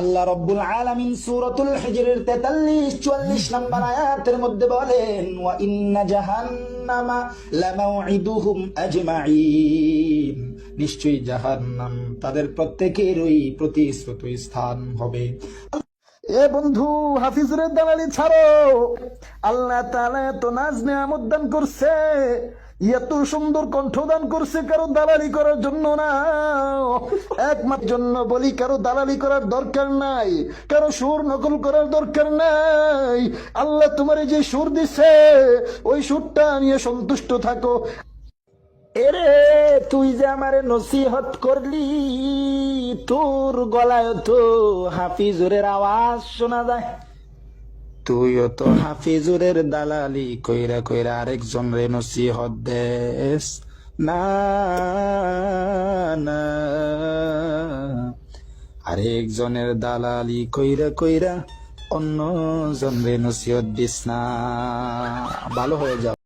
আল্লাহ রাব্বুল আলামিন সূরাতুল হিজরের 43-44 নম্বর আয়াতের মধ্যে বলেন, ওয়া ইন্না জাহান্নামা লামাউইদুহুম আজমাইন, নিশ্চয়ই জাহান্নাম তাদের প্রত্যেকেরই প্রতিশ্রুত স্থান হবে। এ বন্ধু, হাফিজুরের দালালি ছাড়ো। আল্লাহ তাআলা এত নাজ নেয়ামত দান করছে, এত সুন্দর কণ্ঠ দান করছে, কারো দালালি করার জন্য না, একমাত্র জন্য বলি। কারো দালালি করার দরকার নাই, কারো সুর নকল করার দরকার নাই। আল্লাহ তোমার যে সুর দিছে, ওই সুরটা নিয়ে সন্তুষ্ট থাকো। এরে, তুই যে আমারে নসিহত করলি, তোর গলায় তো হাফিজুরের আওয়াজ শোনা যায়। তুইও তো হাফিজুরের দালালি কইরা কইরা আরেকজন রে নসিহত দেস। না না, আরেকজনের দালালি কইরা কইরা অন্য জন রে নসিহত দিস না। ভালো হয়ে যাও।